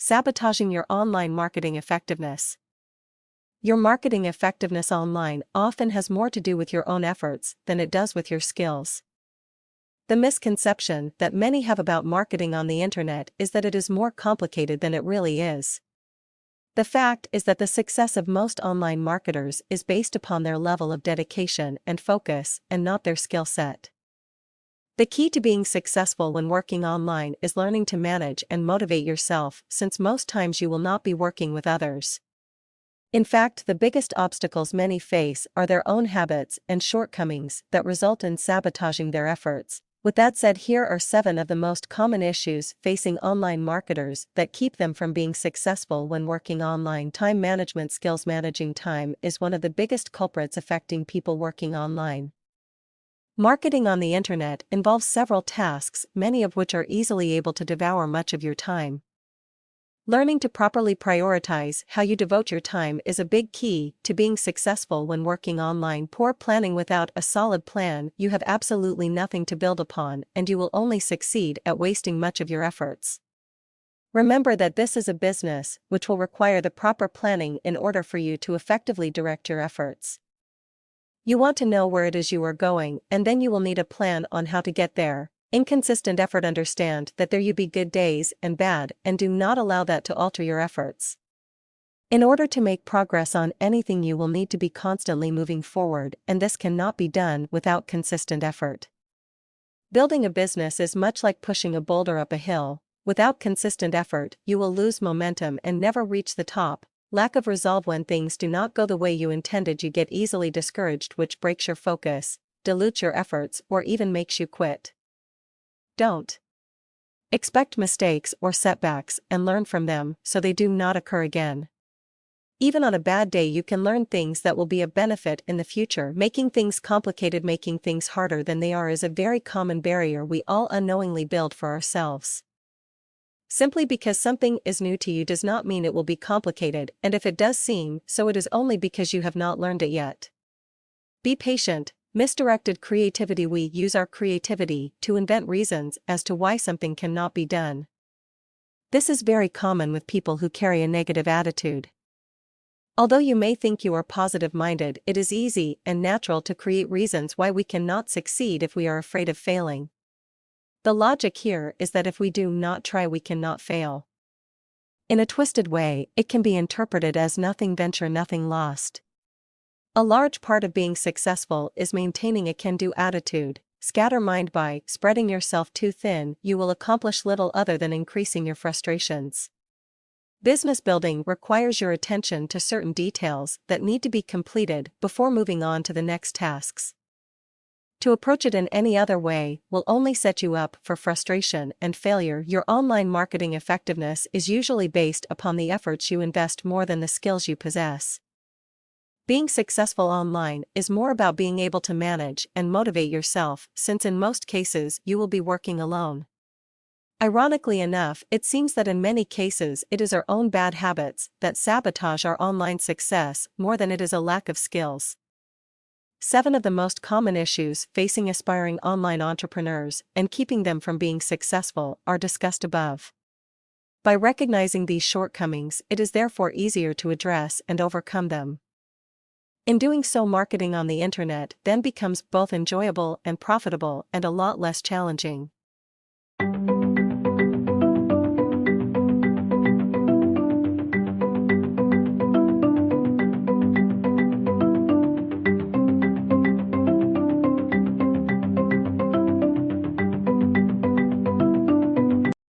Sabotaging your online marketing effectiveness. Your marketing effectiveness online often has more to do with your own efforts than it does with your skills. The misconception that many have about marketing on the internet is that it is more complicated than it really is. The fact is that the success of most online marketers is based upon their level of dedication and focus and not their skill set. The key to being successful when working online is learning to manage and motivate yourself, since most times you will not be working with others. In fact, the biggest obstacles many face are their own habits and shortcomings that result in sabotaging their efforts. With that said, here are 7 of the most common issues facing online marketers that keep them from being successful when working online. Time management skills. Managing time is one of the biggest culprits affecting people working online. Marketing on the internet involves several tasks, many of which are easily able to devour much of your time. Learning to properly prioritize how you devote your time is a big key to being successful when working online. Poor planning. Without a solid plan, you have absolutely nothing to build upon, and you will only succeed at wasting much of your efforts. Remember that this is a business, which will require the proper planning in order for you to effectively direct your efforts. You want to know where it is you are going, and then you will need a plan on how to get there. Inconsistent effort. Understand that there will be good days and bad, and do not allow that to alter your efforts. In order to make progress on anything, you will need to be constantly moving forward, and this cannot be done without consistent effort. Building a business is much like pushing a boulder up a hill. Without consistent effort, you will lose momentum and never reach the top. Lack of resolve. When things do not go the way you intended, you get easily discouraged, which breaks your focus, dilutes your efforts, or even makes you quit. Don't expect mistakes or setbacks and learn from them so they do not occur again. Even on a bad day, you can learn things that will be of benefit in the future. Making things complicated. Making things harder than they are is a very common barrier we all unknowingly build for ourselves. Simply because something is new to you does not mean it will be complicated, and if it does seem so, it is only because you have not learned it yet. Be patient. Misdirected creativity. We use our creativity to invent reasons as to why something cannot be done. This is very common with people who carry a negative attitude. Although you may think you are positive-minded, it is easy and natural to create reasons why we cannot succeed if we are afraid of failing. The logic here is that if we do not try, we cannot fail. In a twisted way, it can be interpreted as nothing venture, nothing lost. A large part of being successful is maintaining a can-do attitude. Scatter mind. By spreading yourself too thin, you will accomplish little other than increasing your frustrations. Business building requires your attention to certain details that need to be completed before moving on to the next tasks. To approach it in any other way will only set you up for frustration and failure. Your online marketing effectiveness is usually based upon the efforts you invest more than the skills you possess. Being successful online is more about being able to manage and motivate yourself, since in most cases you will be working alone. Ironically enough, it seems that in many cases it is our own bad habits that sabotage our online success more than it is a lack of skills. 7 of the most common issues facing aspiring online entrepreneurs and keeping them from being successful are discussed above. By recognizing these shortcomings, it is therefore easier to address and overcome them. In doing so, marketing on the internet then becomes both enjoyable and profitable, and a lot less challenging.